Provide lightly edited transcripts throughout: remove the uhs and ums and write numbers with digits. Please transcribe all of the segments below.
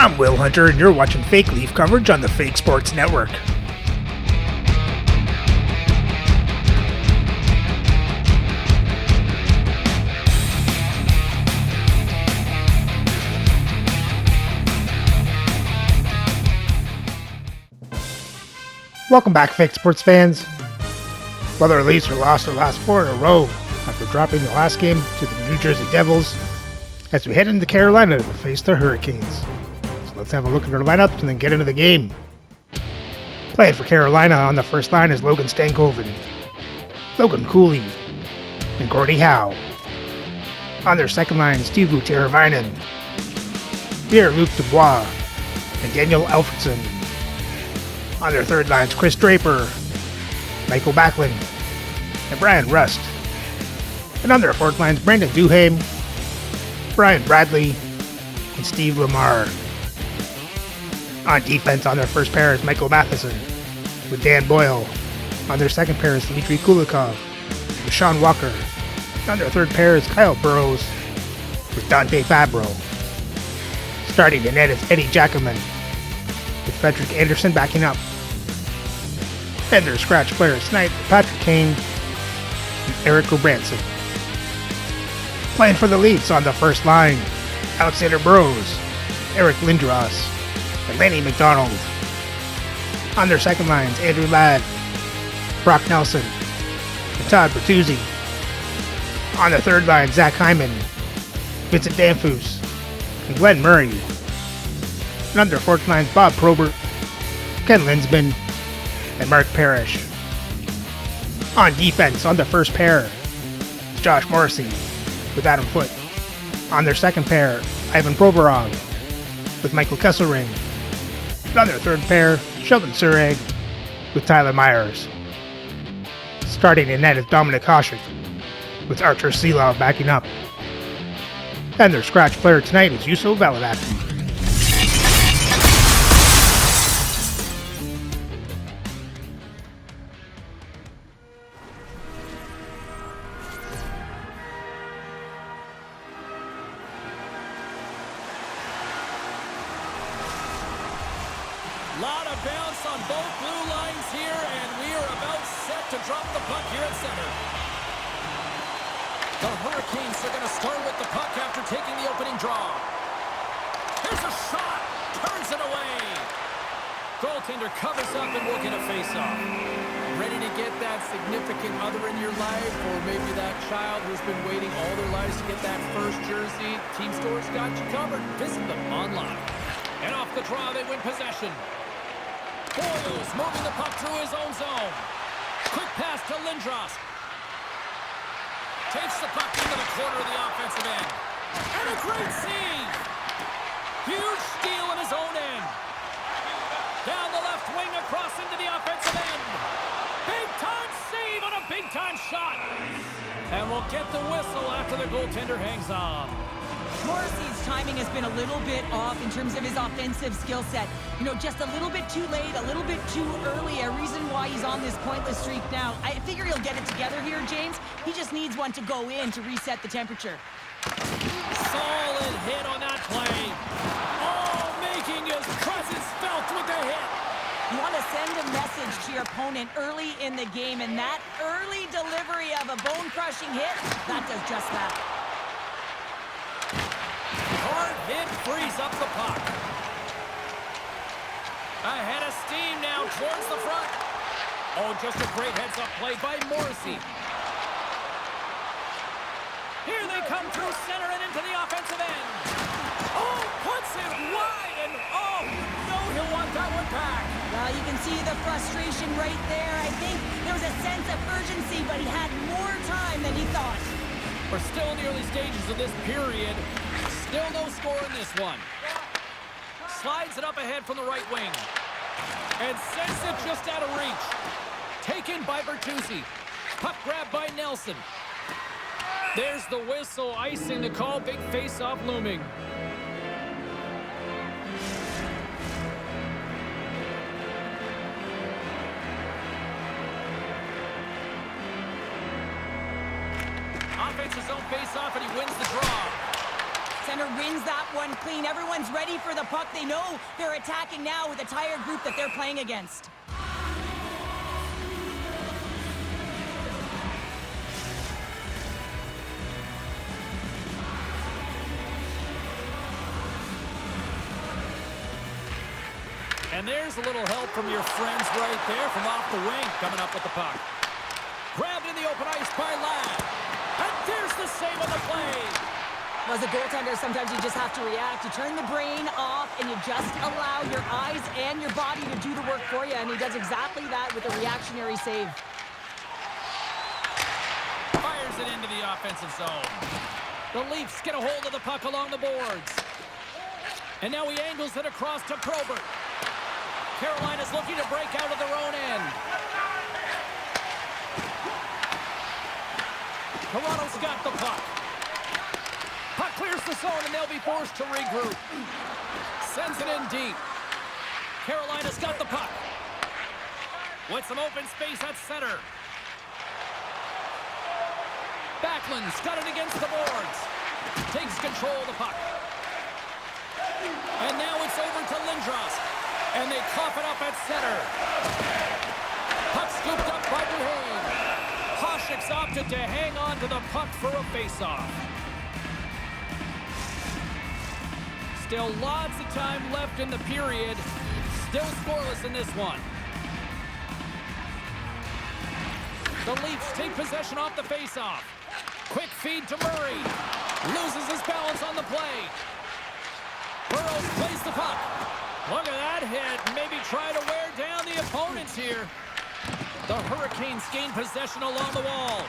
I'm Will Hunter, and you're watching Fake Leaf coverage on the Fake Sports Network. Welcome back, Fake Sports fans. Whether the Leafs lost their last 4 in a row after dropping the last game to the New Jersey Devils, as we head into Carolina to face the Hurricanes. So let's have a look at our lineups and then get into the game. Playing for Carolina on the first line is Logan Stankoven, Logan Cooley, and Gordie Howe. On their second line, Steve Teravainen, Pierre-Luc Dubois, and Daniel Alfredson. On their third lines, Chris Draper, Michael Backlund, and Brian Rust. And on their fourth lines, Brandon Duhaime, Brian Bradley, and Steve Lamar. On defense, on their first pair is Michael Matheson with Dan Boyle. On their second pair is Dmitry Kulikov with Sean Walker. And on their third pair is Kyle Burrows with Dante Fabro. Starting in net is Eddie Jacquemin with Frederick Anderson backing up. And their scratch players tonight are Patrick Kane and Eric Gudbranson. Playing for the Leafs on the first line, Alexander Burrows, Eric Lindros, and Lanny McDonald. On their second lines, Andrew Ladd, Brock Nelson, and Todd Bertuzzi. On the third line, Zach Hyman, Vincent Danfus, and Glenn Murray. And on their fourth lines, Bob Probert, Ken Linsman, and Mark Parrish. On defense, on the first pair, is Josh Morrissey with Adam Foote. On their second pair, Ivan Provorov with Michael Kesselring. And on their third pair, Sheldon Surag with Tyler Myers. Starting in net is Dominic Hasek with Archer Seelow backing up. And their scratch player tonight is Juuso Valimaki. Lot of bounce on both blue lines here, and we are about set to drop the puck here at center. The Hurricanes are going to start with the puck after taking the opening draw. Here's a shot, turns it away. Goaltender covers up and will get a face-off. Ready to get that significant other in your life, or maybe that child who's been waiting all their lives to get that first jersey? Team Store's got you covered. Visit them online. And off the draw, they win possession. Boyles moving the puck through his own zone. Quick pass to Lindros. Takes the puck into the corner of the offensive end. And a great save. Huge steal in his own end. Down the left wing across into the offensive end. Big time save on a big time shot. And we'll get the whistle after the goaltender hangs on. Morrissey's timing has been a little bit off in terms of his offensive skill set. You know, just a little bit too late, a little bit too early, a reason why he's on this pointless streak now. I figure he'll get it together here, James. He just needs one to go in to reset the temperature. Solid hit on that play. Oh, making his presence felt with the hit. You want to send a message to your opponent early in the game, and that early delivery of a bone-crushing hit, that does just that. Hard hit frees up the puck. Ahead of steam now towards the front. Oh, just a great heads-up play by Morrissey. Here they come through center and into the offensive end. Oh, puts it wide, and oh, no, he'll want that one back. Well, you can see the frustration right there. I think there was a sense of urgency, but he had more time than he thought. We're still in the early stages of this period. Still no score in this one. Slides it up ahead from the right wing. And sends it just out of reach. Taken by Bertuzzi. Puck grab by Nelson. There's the whistle, icing the call. Big face-off looming. Offensive zone face-off, and he wins the draw. Center wins that one clean. Everyone's ready for the puck. They know they're attacking now with the tired group that they're playing against. And there's a little help from your friends right there from off the wing coming up with the puck. Grabbed in the open ice by Ladd. And there's the save on the play. As a goaltender, sometimes you just have to react. You turn the brain off and you just allow your eyes and your body to do the work for you. And he does exactly that with a reactionary save. Fires it into the offensive zone. The Leafs get a hold of the puck along the boards. And now he angles it across to Probert. Carolina's looking to break out of their own end. Toronto's got the puck. Puck clears the zone and they'll be forced to regroup. Sends it in deep. Carolina's got the puck. With some open space at center. Backlund's got it against the boards. Takes control of the puck. And now it's over to Lindros. And they cough it up at center. Puck scooped up by Duhane. Hoshik's opted to hang on to the puck for a faceoff. Still lots of time left in the period. Still scoreless in this one. The Leafs take possession off the faceoff. Quick feed to Murray. Loses his balance on the play. Burrows plays the puck. Look at that hit. Maybe try to wear down the opponents here. The Hurricanes gain possession along the wall.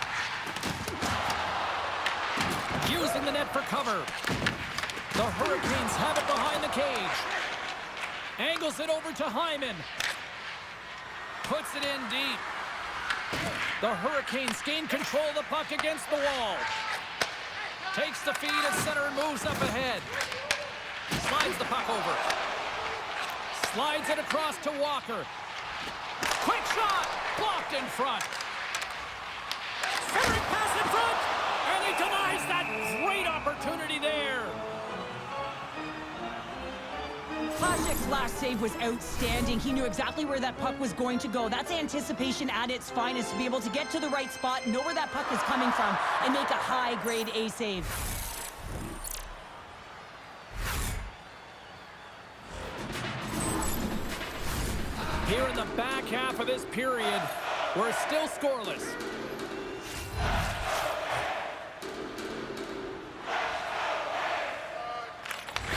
Using the net for cover. The Hurricanes have it behind the cage. Angles it over to Hyman. Puts it in deep. The Hurricanes gain control of the puck against the wall. Takes the feed at center and moves up ahead. Slides the puck over. Slides it across to Walker. Quick shot! Blocked in front. Centering pass in front! And he denies that great opportunity there. Hoshik's last save was outstanding. He knew exactly where that puck was going to go. That's anticipation at its finest, to be able to get to the right spot, know where that puck is coming from, and make a high-grade A save. Here in the back half of this period, we're still scoreless.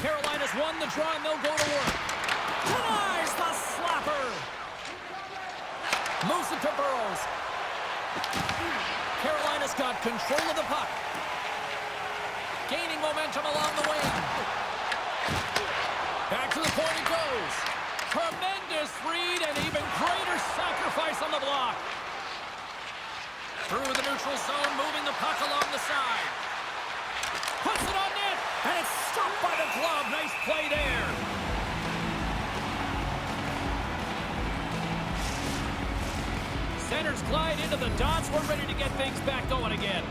Carolina's won the draw and they'll go to work. Denies the slapper. Moves it to Burrows. Carolina's got control of the puck. Gaining momentum along the wing. Back to the point it goes. Tremendous read and even greater sacrifice on the block. Through the neutral zone, moving the puck along the side. Puts it on net, and it's stopped by the glove. Nice play there. Centers glide into the dots. We're ready to get things back going again.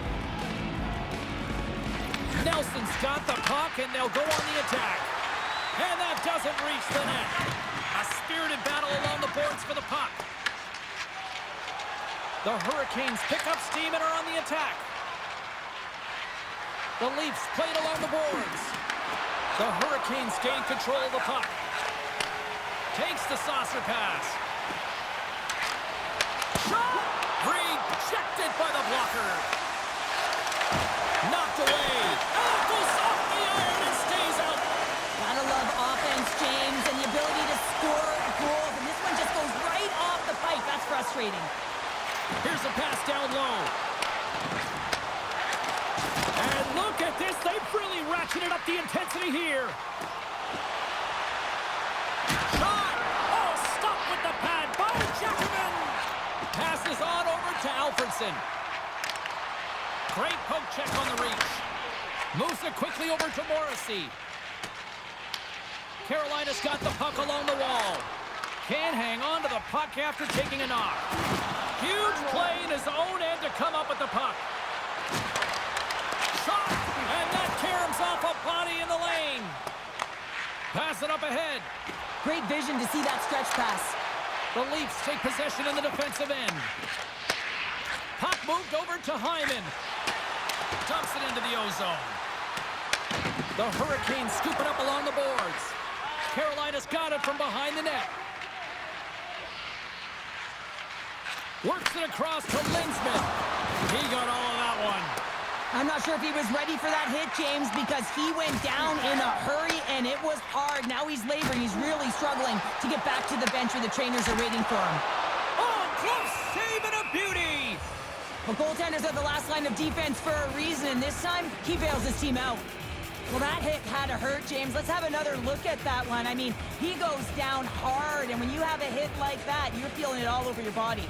Nelson's got the puck, and they'll go on the attack. And that doesn't reach the net. A spirited battle along the boards for the puck. The Hurricanes pick up steam and are on the attack. The Leafs play it along the boards. The Hurricanes gain control of the puck. Takes the saucer pass. Shot! Rejected by the blocker. Knocked away. And it goes off the iron and stays out. Gotta love offense, James, and the ability to score goals. And this one just goes right off the pipe. That's frustrating. Here's a pass down low. And look at this. They've really ratcheted up the intensity here. Shot! Oh, stopped with the pad by Jackman. Passes on over to Alfredson. Great poke check on the reach. Moves it quickly over to Morrissey. Carolina's got the puck along the wall. Can't hang on to the puck after taking a knock. Huge play in his own end to come up with the puck. Shot! And that caroms off a body in the lane. Pass it up ahead. Great vision to see that stretch pass. The Leafs take possession in the defensive end. Puck moved over to Hyman. Dumps it into the ozone. The Hurricanes scoop it up along the boards. Carolina's got it from behind the net. Works it across to Lindsman. He got all of that one. I'm not sure if he was ready for that hit, James, because he went down in a hurry, and it was hard. Now he's laboring. He's really struggling to get back to the bench where the trainers are waiting for him. Oh, close save and a beauty. Well, goaltenders are the last line of defense for a reason, and this time he bails his team out. Well, that hit had to hurt, James. Let's have another look at that one. I mean, he goes down hard, and when you have a hit like that, you're feeling it all over your body.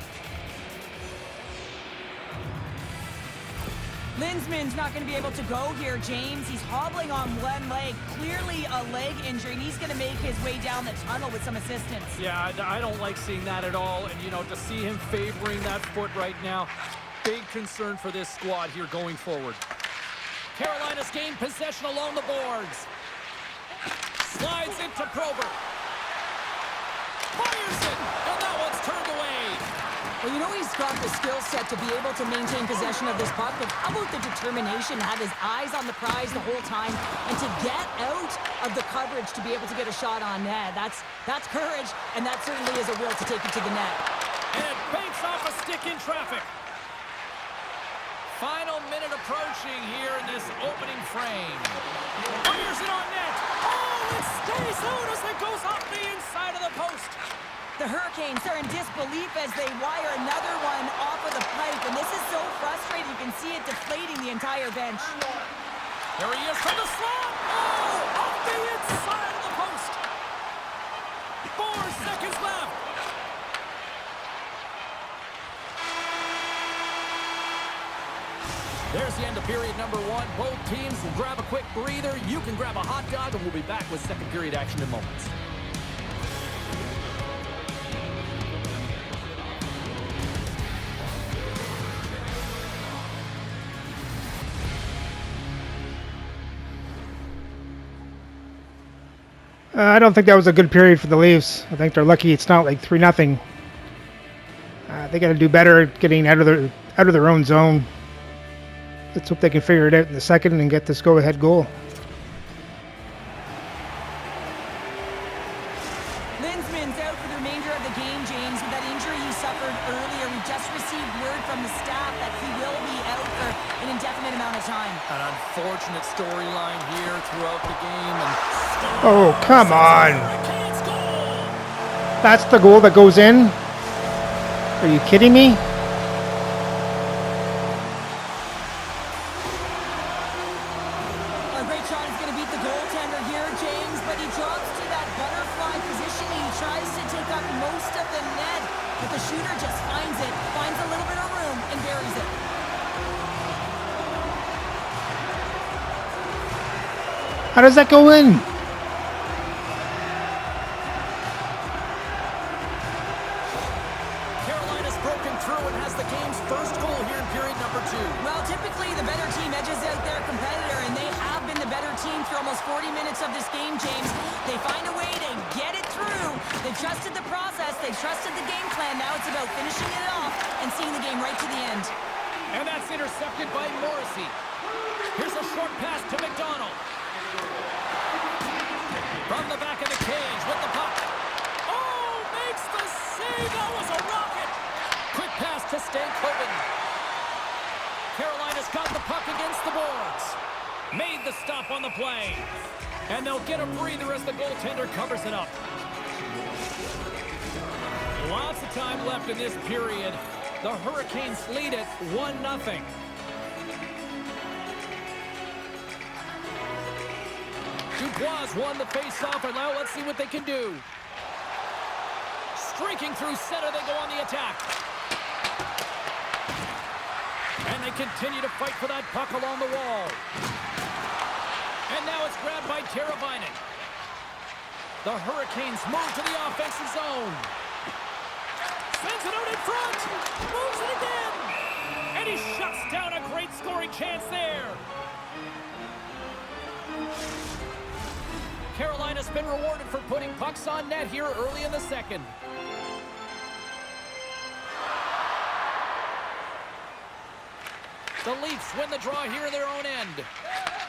Lindsman's not going to be able to go here, James. He's hobbling on one leg, clearly a leg injury, and he's going to make his way down the tunnel with some assistance. Yeah, I don't like seeing that at all, and, you know, to see him favoring that foot right now, big concern for this squad here going forward. Carolina's gained possession along the boards. Slides into Prober. Fires it, and that one's turned away. Well, you know he's got the skill set to be able to maintain possession of this puck, but how about the determination to have his eyes on the prize the whole time and to get out of the coverage to be able to get a shot on net? That's courage, and that certainly is a will to take it to the net. And it banks off a stick in traffic. Final minute approaching here in this opening frame. Fires it on net. Oh, it stays out as it goes off the inside of the post. The Hurricanes are in disbelief as they wire another one off of the pipe, and this is so frustrating. You can see it deflating the entire bench. There he is from the slot. Oh, off the inside of the post. 4 seconds left. There's the end of period number 1. Both teams will grab a quick breather. You can grab a hot dog, and we'll be back with second period action in moments. I don't think that was a good period for the Leafs. I think they're lucky it's not like 3-0. They got to do better at getting out of their own zone. Let's hope they can figure it out in the second and get this go-ahead goal. Lindsman's out for the remainder of the game, James. With that injury he suffered earlier, we just received word from the staff that he will be out for an indefinite amount of time. An unfortunate storyline here throughout the game. And Oh, come on. That's the goal that goes in? Are you kidding me? A great shot is going to beat the goaltender here, James, but he drops to that butterfly position. He tries to take up most of the net, but the shooter just finds a little bit of room, and buries it. How does that go in? Carolina's broken through and has the game's first goal here in period number 2. Well, typically the better team edges out their competitor, and they have been the better team for almost 40 minutes of this game, James. They find a way to get it through. They've trusted the process. They've trusted the game plan. Now it's about finishing it off and seeing the game right to the end. And that's intercepted by Morrissey. Here's a short pass to McDonald. From the back of the cage with the puck. Oh, makes the save. That was a rocket. Quick pass to Stankoven. Carolina's got the puck against the boards. Made the stop on the play. And they'll get a breather as the goaltender covers it up. Lots of time left in this period. The Hurricanes lead it 1-0. Dubois won the face-off, and now let's see what they can do. Streaking through center, they go on the attack. And they continue to fight for that puck along the wall. And now it's grabbed by Teravainen. The Hurricanes move to the offensive zone. Sends it out in front. Moves it again. And he shuts down a great scoring chance there. Carolina's been rewarded for putting pucks on net here early in the second. The Leafs win the draw here in their own end.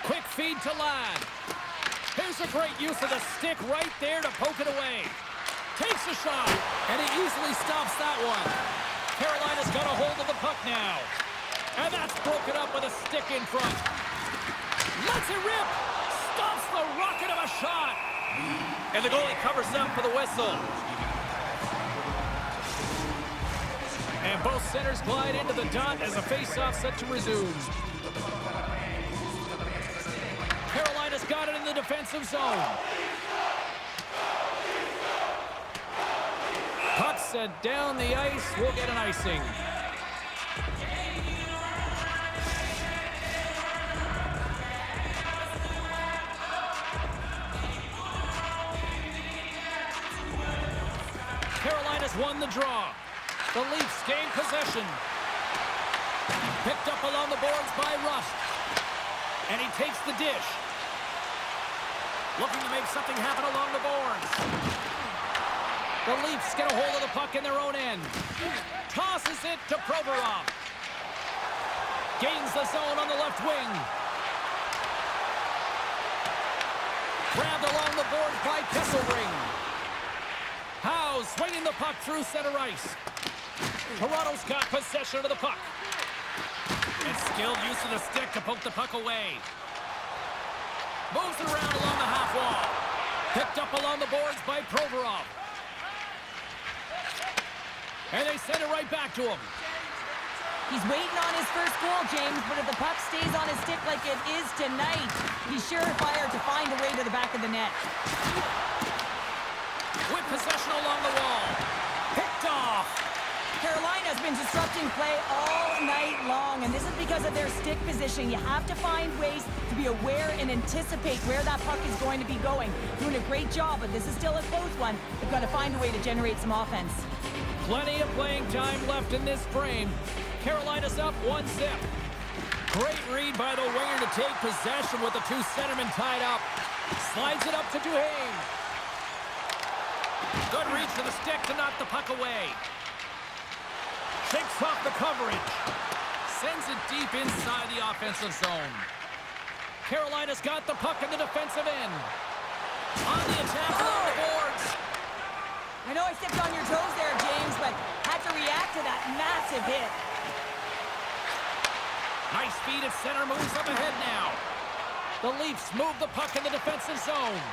Quick feed to Ladd. Here's a great use of the stick right there to poke it away. Takes a shot, and he easily stops that one. Carolina's got a hold of the puck now. And that's broken up with a stick in front. Lets it rip. Stops the rocket of a shot. And the goalie covers up for the whistle. And both centers glide into the dot as a face-off set to resume. Carolina's got it in the defensive zone. Puck sent down the ice. We'll get an icing. Carolina's won the draw. The Leafs gain possession. Picked up along the boards by Rust. And he takes the dish. Looking to make something happen along the boards. The Leafs get a hold of the puck in their own end. Tosses it to Provorov. Gains the zone on the left wing. Grabbed along the boards by Kesselring. Howe swinging the puck through center ice. Toronto's got possession of the puck. And skilled use of the stick to poke the puck away. Moves it around along the half wall. Picked up along the boards by Provorov. And they send it right back to him. He's waiting on his first goal, James, but if the puck stays on his stick like it is tonight, he's surefire to find a way to the back of the net. With possession along the wall. Picked off. Carolina's been disrupting play all night long, and this is because of their stick position. You have to find ways to be aware and anticipate where that puck is going to be going. Doing a great job, but this is still a close one. They've got to find a way to generate some offense. Plenty of playing time left in this frame. Carolina's up 1-0. Great read by the winger to take possession with the two centermen tied up. Slides it up to Duhaime. Good reach to the stick to knock the puck away. Shakes off the coverage. Sends it deep inside the offensive zone. Carolina's got the puck in the defensive end. On the attack along the boards. I know I stepped on your toes there, James, but had to react to that massive hit. Nice feed at center, moves up ahead now. The Leafs move the puck in the defensive zone.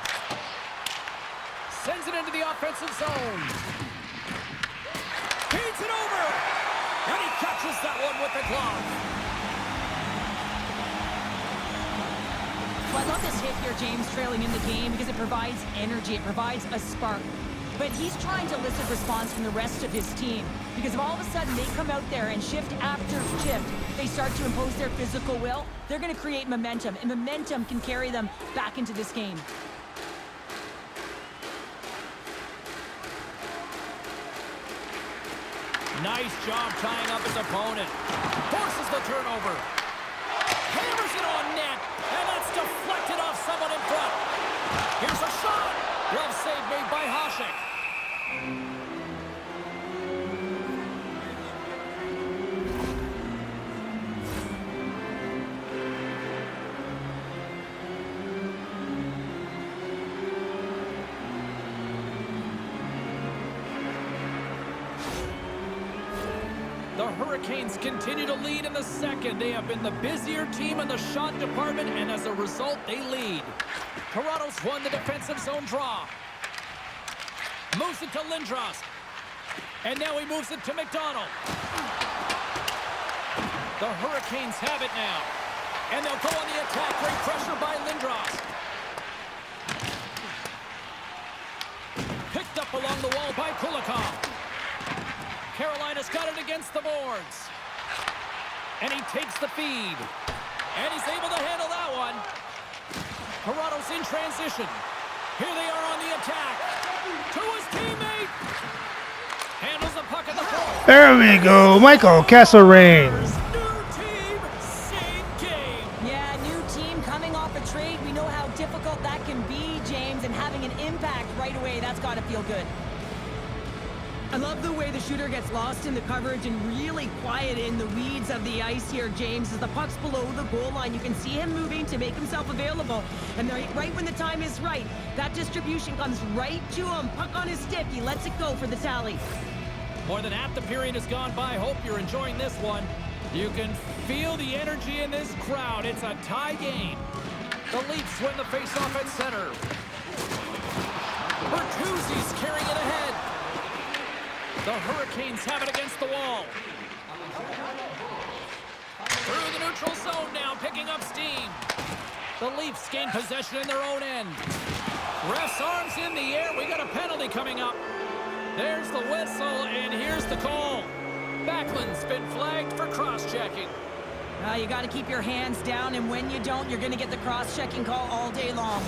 Sends it into the offensive zone. Feeds it over. And he catches that one with the glove. Well, I love this hit here, James, trailing in the game because it provides energy. It provides a spark. But he's trying to elicit response from the rest of his team because if all of a sudden they come out there and shift after shift, they start to impose their physical will, they're going to create momentum, and momentum can carry them back into this game. Nice job tying up his opponent. Forces the turnover. Hammers it on net. And that's deflected off someone in front. Here's a shot. Glove save made by Hasek. The Hurricanes continue to lead in the second. They have been the busier team in the shot department, and as a result, they lead. Toronto's won the defensive zone draw. Moves it to Lindros. And now he moves it to McDonald. The Hurricanes have it now. And they'll go on the attack. Great pressure by Lindros. Picked up along the wall by Kulikov. Carolina's got it against the boards. And he takes the feed. And he's able to handle that one. Toronto's in transition. Here they are on the attack. To his teammate. Handles the puck at the point. There we go, Michael Kesselring. New team, same game. Yeah, new team coming off a trade. We know how difficult that can be, James. and having an impact right away. That's got to feel good. I love the way the shooter gets lost in the coverage and really quiet in the weeds of the ice here, James. As the puck's below the goal line, you can see him moving to make himself available. And right when the time is right, that distribution comes right to him. Puck on his stick, he lets it go for the tally. More than half the period has gone by. Hope you're enjoying this one. You can feel the energy in this crowd. It's a tie game. The Leafs win the faceoff at center. Bertuzzi's carrying it ahead. The Hurricanes have it against the wall. Through the neutral zone now, picking up steam. The Leafs gain possession in their own end. Ref's arms in the air. We got a penalty coming up. There's the whistle, and here's the call. Backlund's been flagged for cross-checking. You got to keep your hands down, and when you don't, you're going to get the cross-checking call all day long.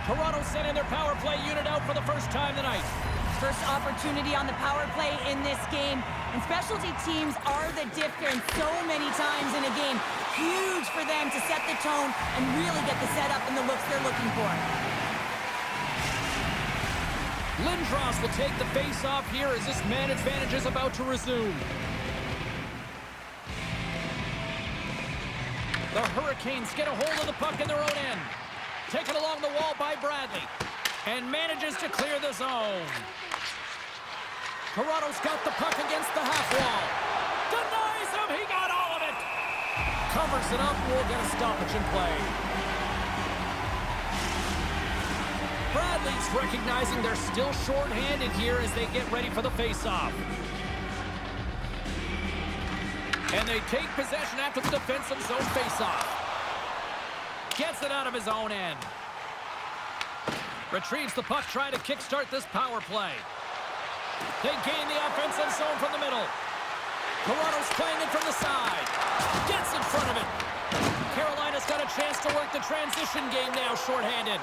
Toronto sending their power play unit out for the first time tonight. First opportunity on the power play in this game. And specialty teams are the difference so many times in a game. Huge for them to set the tone and really get the setup and the looks they're looking for. Lindros will take the face-off here as this man advantage is about to resume. The Hurricanes get a hold of the puck in their own end. Taken along the wall by Bradley. And manages to clear the zone. Toronto's got the puck against the half wall. Denies him. He got all of it. Covers it up. We'll get a stoppage in play. Bradley's recognizing they're still short-handed here as they get ready for the face-off. And they take possession after the defensive zone face-off. Gets it out of his own end. Retrieves the puck, trying to kickstart this power play. They gain the offensive zone from the middle. Toronto's playing it from the side. Gets in front of it. Carolina's got a chance to work the transition game now, shorthanded.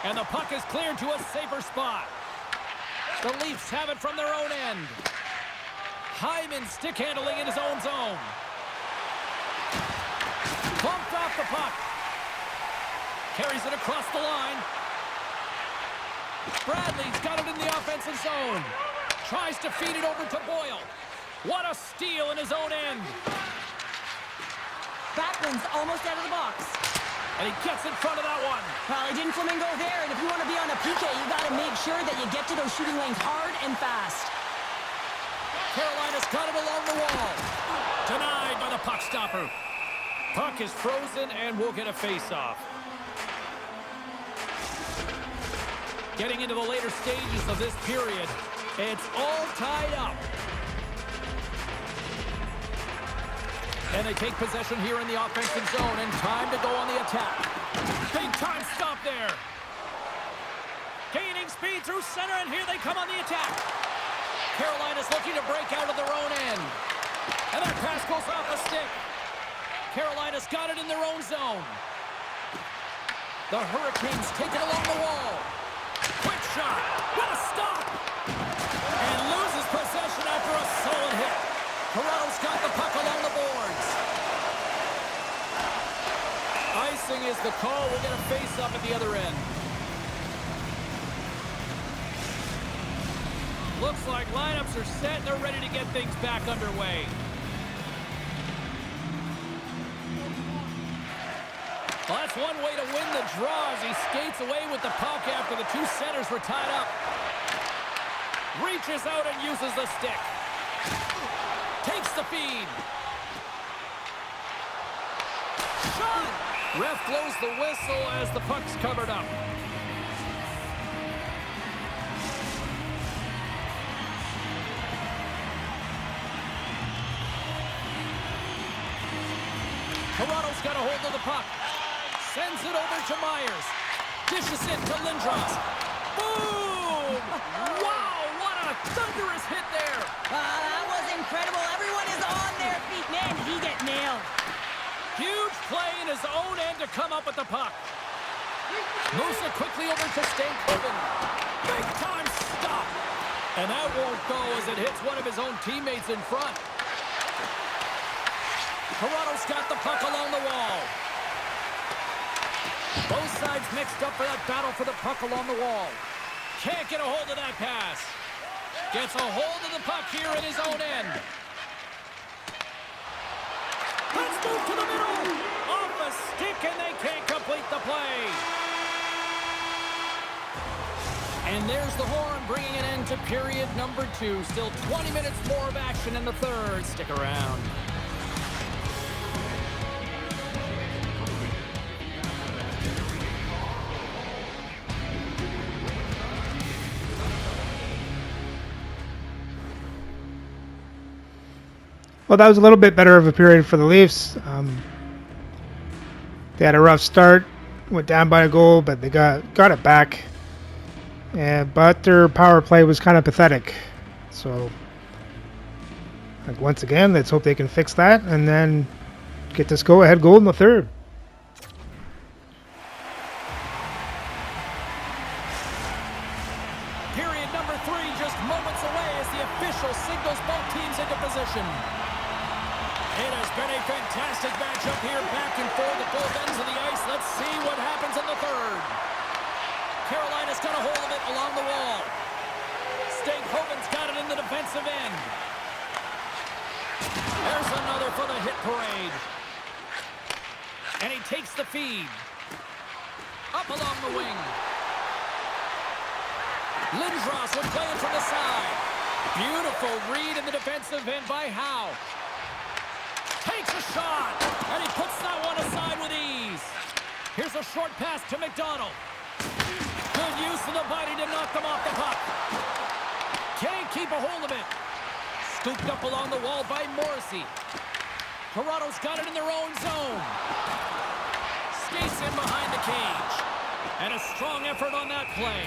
And the puck is cleared to a safer spot. The Leafs have it from their own end. Hyman stick handling in his own zone. Bumped off the puck. Carries it across the line. Bradley's got it in the offensive zone. Tries to feed it over to Boyle. What a steal in his own end. Backlund's almost out of the box. And he gets in front of that one. Well, he didn't flamingo there, and if you want to be on a PK, you got to make sure that you get to those shooting lanes hard and fast. Carolina's got it along the wall. Denied by the puck stopper. Puck is frozen, and we'll get a face-off. Getting into the later stages of this period, it's all tied up. And they take possession here in the offensive zone, and time to go on the attack. Big time stop there. Gaining speed through center, and here they come on the attack. Carolina's looking to break out of their own end. And that pass goes off a stick. Carolina's got it in their own zone. The Hurricanes take it along the wall. Quick shot. What a stop. And loses possession after a solid hit. Toronto's got the puck along the boards. Icing is the call. We'll get a face-up at the other end. Looks like lineups are set and they're ready to get things back underway. Well, that's one way to win the draw as he skates away with the puck after the two centers were tied up. Reaches out and uses the stick. Takes the feed. Shot! Ref blows the whistle as the puck's covered up. Toronto's got a hold of the puck. Sends it over to Myers. Dishes it to Lindros. Boom! Wow, what a thunderous hit there. That was incredible. Everyone is on their feet. Man, did he get nailed. Huge play in his own end to come up with the puck. Moves it quickly over to Stankoven. Big time stop. And that won't go as it hits one of his own teammates in front. Toronto's got the puck along the wall. Both sides mixed up for that battle for the puck along the wall. Can't get a hold of that pass. Gets a hold of the puck here in his own end. Let's move to the middle. Off the stick, and they can't complete the play. And there's the horn, bringing an end to period number 2. Still 20 minutes more of action in the third. Stick around. Well, that was a little bit better of a period for the Leafs. They had a rough start, went down by a goal, but they got it back. But their power play was kind of pathetic. So, once again, let's hope they can fix that and then get this go-ahead goal in the third. Period number 3 just moments away as the official signals both teams into position. It has been a fantastic matchup here, back and forth at both ends of the ice. Let's see what happens in the third. Carolina's got a hold of it along the wall. Stankhoven's got it in the defensive end. There's another for the hit parade. And he takes the feed. Up along the wing. Lindros would play it from the side. Beautiful read in the defensive end by Howe. Takes a shot, and he puts that one aside with ease. Here's a short pass to McDonald. Good use of the body to knock them off the puck. Can't keep a hold of it. Scooped up along the wall by Morrissey. Toronto's got it in their own zone. Skates in behind the cage. And a strong effort on that play.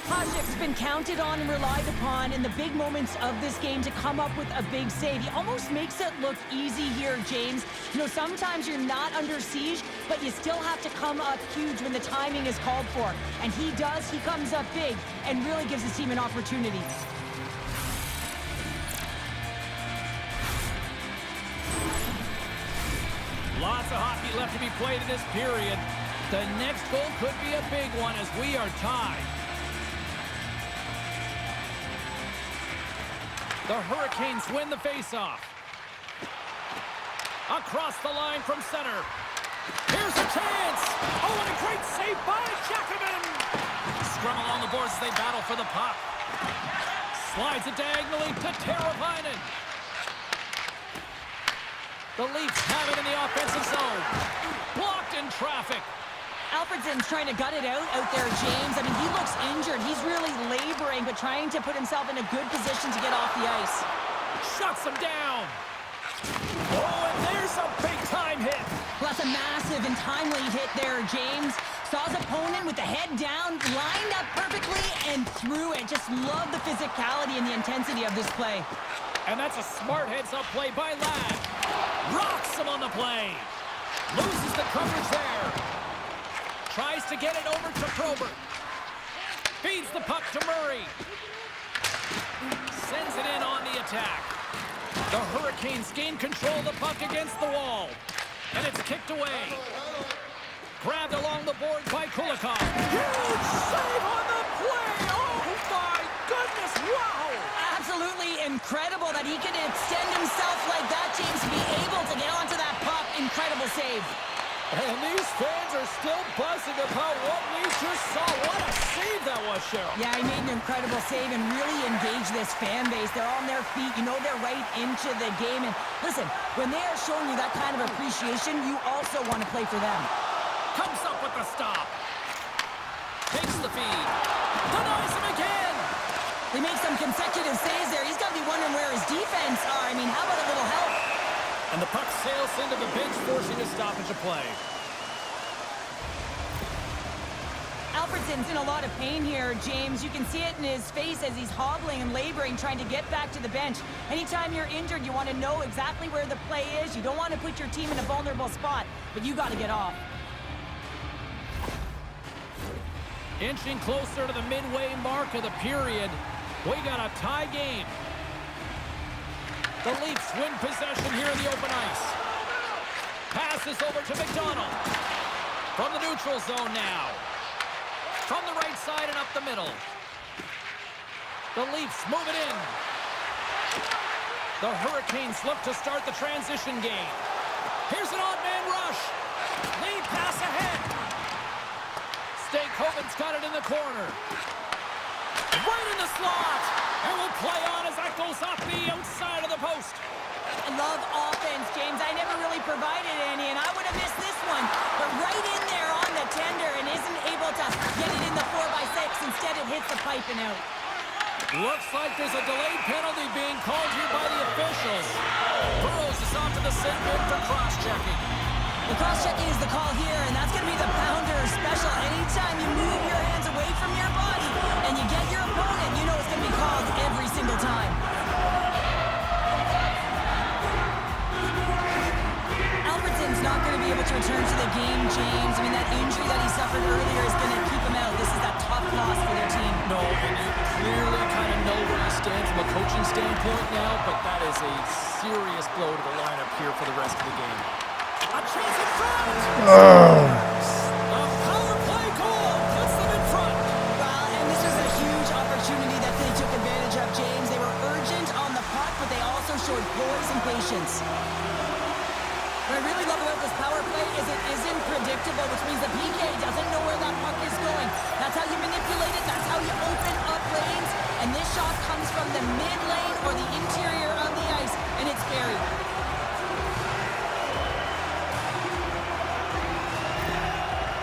Hasek's been counted on and relied upon in the big moments of this game to come up with a big save. He almost makes it look easy here, James. You know, sometimes you're not under siege, but you still have to come up huge when the timing is called for. And he does. He comes up big and really gives his team an opportunity. Lots of hockey left to be played in this period. The next goal could be a big one as we are tied. The Hurricanes win the faceoff. Across the line from center. Here's a chance. Oh, what a great save by Jacobin. Scrum along the boards as they battle for the puck. Slides it diagonally to Teravainen. The Leafs have it in the offensive zone. Blocked in traffic. Alfredsson's trying to gut it out there, James. I mean, he looks injured. He's really laboring, but trying to put himself in a good position to get off the ice. Shuts him down. Oh, and there's a big-time hit. Well, that's a massive and timely hit there, James. Saw his opponent with the head down, lined up perfectly, and threw it. Just love the physicality and the intensity of this play. And that's a smart heads-up play by Ladd. Rocks him on the play. Loses the coverage there. Tries to get it over to Probert. Feeds the puck to Murray. Sends it in on the attack. The Hurricanes gain control of the puck against the wall. And it's kicked away. Grabbed along the board by Kulikov. Huge save on the play! Oh my goodness, wow! Absolutely incredible that he can extend himself like that, James, to be able to get onto that puck. Incredible save. And these fans are still buzzing about what we just saw. What a save that was, Cheryl. Yeah, he made an incredible save and really engaged this fan base. They're on their feet. You know they're right into the game. And listen, when they are showing you that kind of appreciation, you also want to play for them. Comes up with the stop. Takes the feed. Denies him again. They make some consecutive saves there. He's got to be wondering where his defense are. I mean, how about a little help? And the puck sails into the bench, forcing a stoppage of play. Alfredsson's in a lot of pain here, James. You can see it in his face as he's hobbling and laboring, trying to get back to the bench. Anytime you're injured, you want to know exactly where the play is. You don't want to put your team in a vulnerable spot, but you got to get off. Inching closer to the midway mark of the period. We got a tie game. The Leafs win possession here in the open ice. Pass is over to McDonald. From the neutral zone now. From the right side and up the middle. The Leafs move it in. The Hurricanes look to start the transition game. Here's an odd-man rush. Lead pass ahead. Stakehoven's got it in the corner. Right in the slot. And will play on as that goes off the outside of the post. I love offense, James. I never really provided any, and I would have missed this one. But right in there on the tender and isn't able to get it in the 4x6. Instead, it hits the pipe and out. Looks like there's a delayed penalty being called here by the officials. Burrows is off to the sin bin for cross-checking. The cross-checking is the call here, and that's going to be the pounder special. Anytime you move your hands away from your body and you get your opponent, you know it's going to be called every single time. Albertson's not going to be able to return to the game, James. I mean, that injury that he suffered earlier is going to keep him out. This is that tough loss for their team. No, and you clearly kind of know where you stand from a coaching standpoint now, but that is a serious blow to the lineup here for the rest of the game. A chance in front! A power play goal puts them in front. Well, and this was a huge opportunity that they took advantage of, James. They were urgent on the puck, but they also showed poise and patience. What I really love about this power play is it isn't predictable, which means the PK doesn't know where that puck is going. That's how you manipulate it. That's how you open up lanes. And this shot comes from the mid lane or the interior of the ice, and it's buried.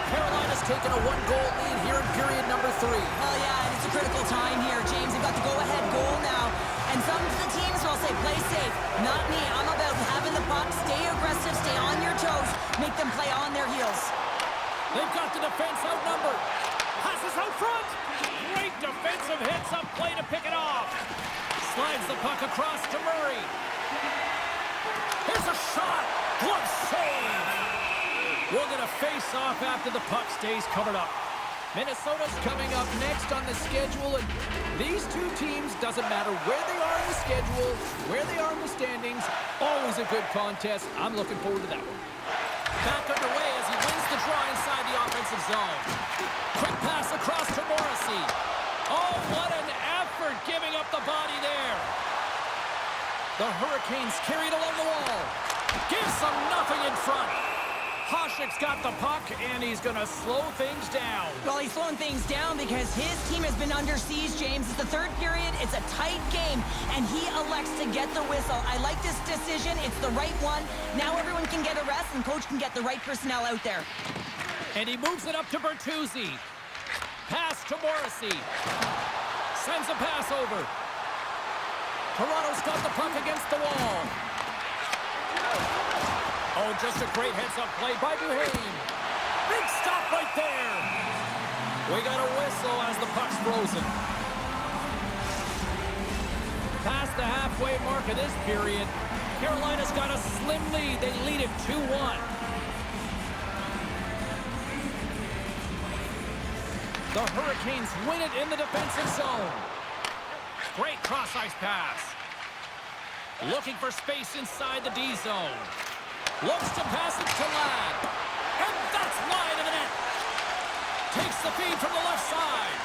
Carolina's taken a one-goal lead here in period number 3. Oh, yeah, and it's a critical time here, James. They've got the go-ahead goal now. And some of the teams will say, play safe. Not me. I'm about having the puck, stay aggressive, stay on your toes, make them play on their heels. They've got the defense outnumbered. Passes out front. Great defensive hits up play to pick it off. Slides the puck across to Murray. Here's a shot. Glove save. We'll get a face-off after the puck stays covered up. Minnesota's coming up next on the schedule, and these two teams, doesn't matter where they are in the schedule, where they are in the standings, always a good contest. I'm looking forward to that one. Back underway as he wins the draw inside the offensive zone. Quick pass across to Morrissey. Oh, what an effort giving up the body there. The Hurricanes carried along the wall. Gives them nothing in front. Hasek's got the puck, and he's going to slow things down. Well, he's slowing things down because his team has been under siege, James. It's the third period. It's a tight game, and he elects to get the whistle. I like this decision. It's the right one. Now everyone can get a rest, and coach can get the right personnel out there. And he moves it up to Bertuzzi. Pass to Morrissey. Sends a pass over. Toronto's got the puck against the wall. Oh, just a great heads-up play by Duhane. Big stop right there. We got a whistle as the puck's frozen. Past the halfway mark of this period, Carolina's got a slim lead. They lead it 2-1. The Hurricanes win it in the defensive zone. Great cross-ice pass. Looking for space inside the D zone. Looks to pass it to Ladd. And that's wide of the net. Takes the feed from the left side.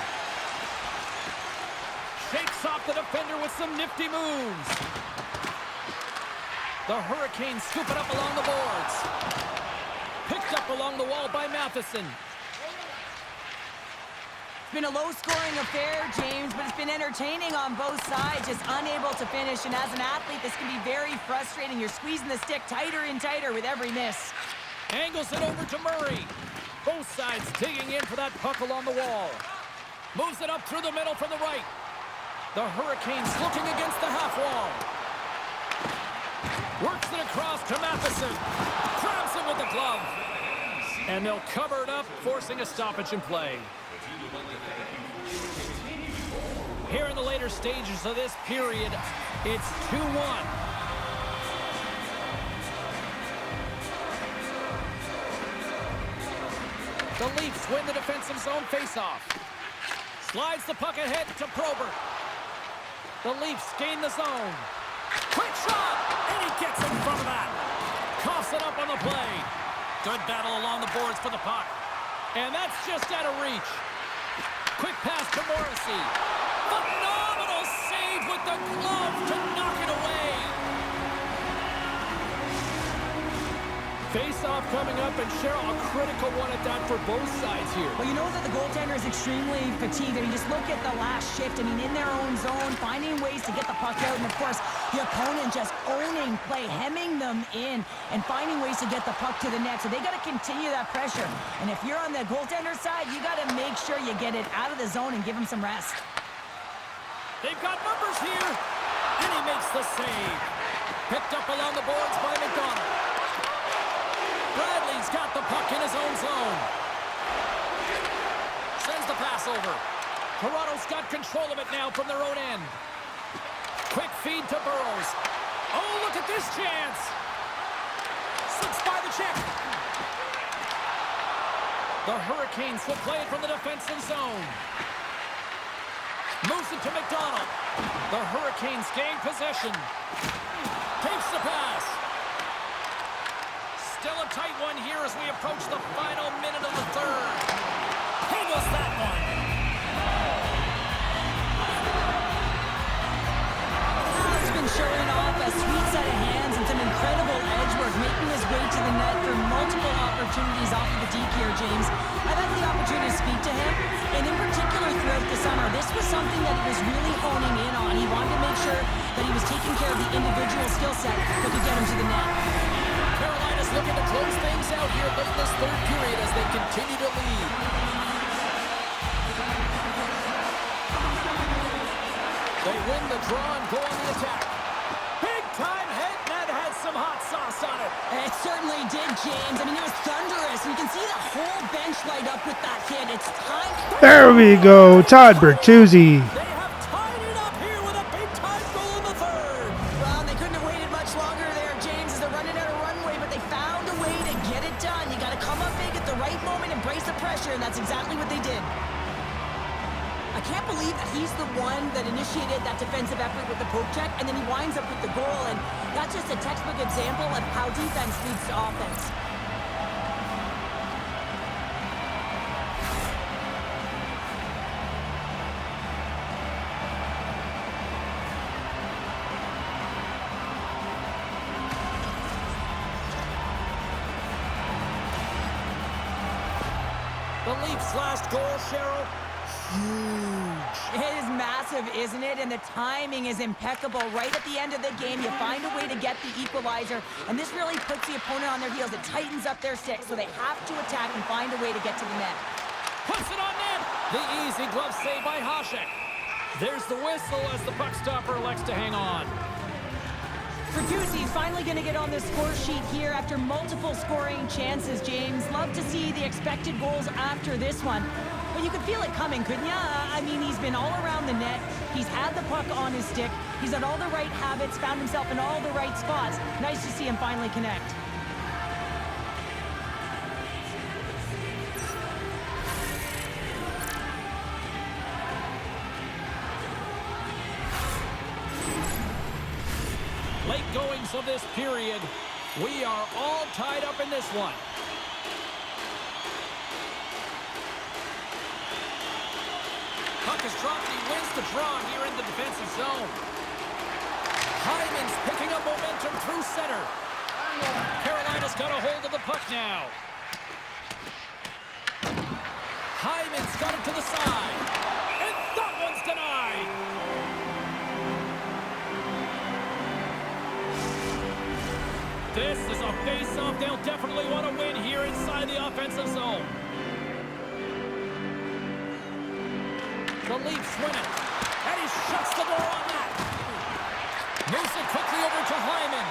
Shakes off the defender with some nifty moves. The Hurricanes scoop it up along the boards. Picked up along the wall by Matheson. It's been a low-scoring affair, James, but it's been entertaining on both sides, just unable to finish. And as an athlete, this can be very frustrating. You're squeezing the stick tighter and tighter with every miss. Angles it over to Murray. Both sides digging in for that puck along the wall. Moves it up through the middle from the right. The Hurricanes looking against the half wall. Works it across to Matheson. Grabs him with the glove. And they'll cover it up, forcing a stoppage in play. Here in the later stages of this period, it's 2-1. The Leafs win the defensive zone faceoff. Slides the puck ahead to Probert. The Leafs gain the zone. Quick shot, and he gets in front of that. Coughs it up on the play. Good battle along the boards for the puck. And that's just out of reach. Quick pass to Morrissey. Phenomenal save with the glove to knock it away. Face-off coming up, and Cheryl, a critical one at that for both sides here. Well, you know that the goaltender is extremely fatigued. I mean, just look at the last shift. I mean, in their own zone, finding ways to get the puck out. And, of course, the opponent just owning play, hemming them in, and finding ways to get the puck to the net. So they got to continue that pressure. And if you're on the goaltender side, you got to make sure you get it out of the zone and give him some rest. They've got numbers here, and he makes the save. Picked up along the boards by McDonald. Bradley's got the puck in his own zone. Sends the pass over. Toronto's got control of it now from their own end. Quick feed to Burrows. Oh, look at this chance. Slips by the check. The Hurricanes will play it from the defensive zone. Moves it to McDonald. The Hurricanes gain possession. Takes the pass. Still a tight one here as we approach the final minute of the third. Handles that one. He's been showing off a sweet set of hands and some incredible edge work, making his way to the net for multiple opportunities off of the deep here, James. I've had the opportunity to speak to him, and in particular throughout the summer, this was something that he was really honing in on. He wanted to make sure that he was taking care of the individual skill set that could get him to the net. Carolina's looking to close things out here late in this third period as they continue to lead. They win the draw and go on the attack. Big time hit, and that had some hot sauce on it. It certainly did, James. I mean, it was thunderous. You can see the whole bench light up with that hit. It's time. There we go, Todd Bertuzzi. They have tied it up here with a big time goal in the third. Well, they couldn't have waited much longer there, James, as they're running out of runway, but they found a way to get it done. You got to come up big at the right moment and brace the pressure, and that's exactly what they did. I can't believe that he's the one that initiated that defensive effort with the poke check, and then he winds up with the goal, and that's just a textbook example of how defense leads to offense. The Leafs' last goal, Cheryl, huge. It is massive, isn't it? And the timing is impeccable. Right at the end of the game, you find a way to get the equalizer, and this really puts the opponent on their heels. It tightens up their sticks, so they have to attack and find a way to get to the net. Puts it on net. The easy glove save by Hasek. There's the whistle as the puck stopper elects to hang on. Bertuzzi's finally going to get on the score sheet here after multiple scoring chances, James. Love to see the expected goals after this one. But you could feel it coming, couldn't ya? I mean, he's been all around the net. He's had the puck on his stick. He's had all the right habits, found himself in all the right spots. Nice to see him finally connect. Late goings of this period. We are all tied up in this one. Puck is dropped. He wins the draw here in the defensive zone. Hyman's picking up momentum through center. Carolina's got a hold of the puck now. Hyman's got it to the side. And that one's denied. This is a face-off they'll definitely want to win here inside the offensive zone. The Leafs win it, and he shuts the door on that. Moves it quickly over to Hyman.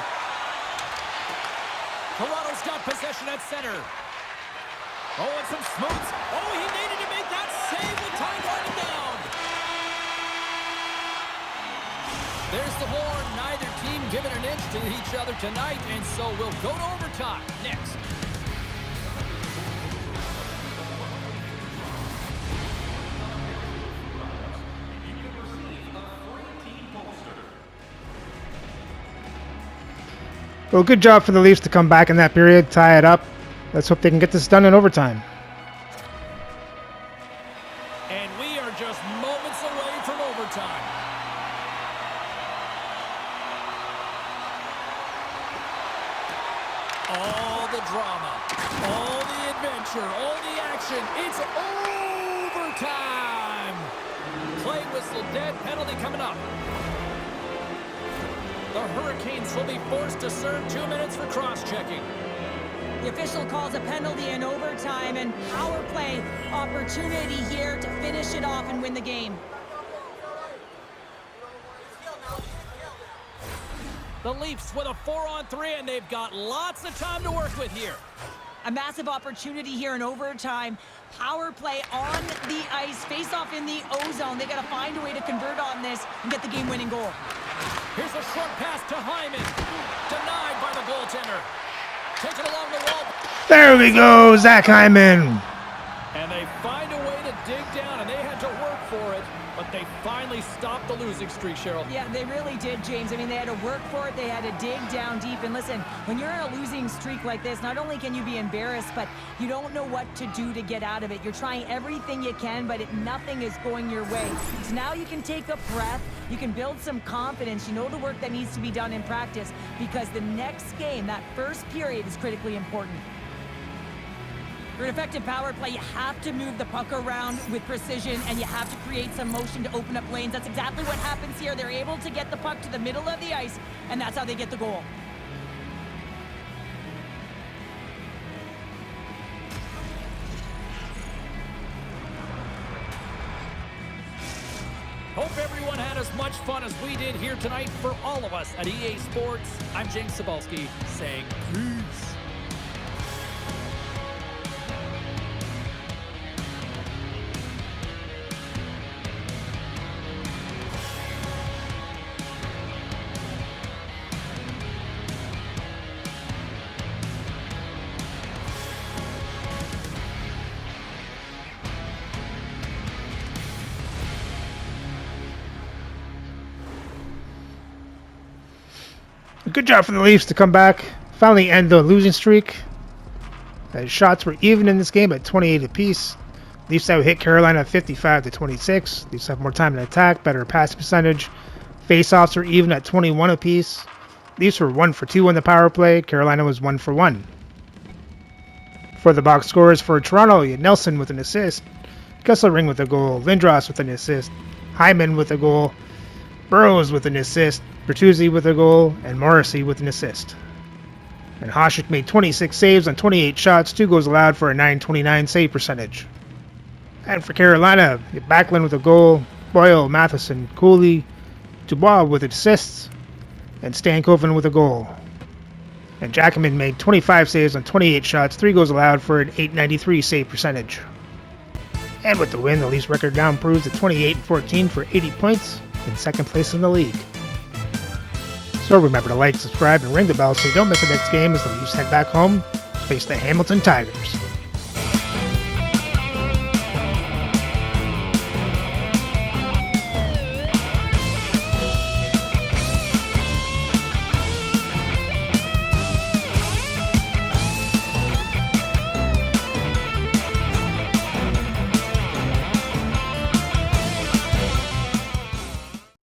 Toronto's got possession at center. Oh, and some smooths. Oh, he needed to make that save with time running down. There's the horn. Neither team giving an inch to each other tonight, and so we'll go to overtime next. Well, good job for the Leafs to come back in that period, tie it up. Let's hope they can get this done in overtime. And we are just moments away from overtime. All the drama, all the adventure, all the action. It's overtime. Play whistle dead, penalty coming up. The Hurricanes will be forced to serve 2 minutes for cross-checking. The official calls a penalty in overtime and power play opportunity here to finish it off and win the game. The Leafs with a 4-on-3, and they've got lots of time to work with here. A massive opportunity here in overtime. Power play on the ice, face-off in the O-zone. They got to find a way to convert on this and get the game-winning goal. Here's a short pass to Hyman. Denied by the goaltender. Taken along the wall. There we go, Zach Hyman. And they find a way to dig down, and they had to work for it, but they finally stopped the losing streak, Cheryl. Yeah, they really did, James. I mean, they had to work for it. They had to dig down deep. And listen, when you're in a losing streak like this, not only can you be embarrassed, but you don't know what to do to get out of it. You're trying everything you can, but nothing is going your way. So now you can take a breath. You can build some confidence. You know the work that needs to be done in practice, because the next game, that first period, is critically important. For an effective power play, you have to move the puck around with precision, and you have to create some motion to open up lanes. That's exactly what happens here. They're able to get the puck to the middle of the ice, and that's how they get the goal. Hope everyone had as much fun as we did here tonight. For all of us at EA Sports, I'm James Cebulski saying peace. Good job for the Leafs to come back, finally end the losing streak. As shots were even in this game at 28 apiece. Leafs out hit Carolina 55-26. Leafs have more time in attack, better pass percentage. Face-offs are even at 21 apiece. Leafs were 1 for 2 on the power play. Carolina was 1 for 1. For the box scores for Toronto, you had Nelson with an assist, Kesselring with a goal, Lindros with an assist, Hyman with a goal, Burrows with an assist, Bertuzzi with a goal, and Morrissey with an assist. And Hasek made 26 saves on 28 shots, 2 goals allowed for a .929 save percentage. And for Carolina, Backlund with a goal, Boyle, Matheson, Cooley, Dubois with assists, and Stankoven with a goal. And Jackman made 25 saves on 28 shots, 3 goals allowed for an .893 save percentage. And with the win, the Leafs record now improves to 28-14 for 80 points, in second place in the league. So remember to like, subscribe, and ring the bell so you don't miss the next game as the Leafs head back home to face the Hamilton Tigers.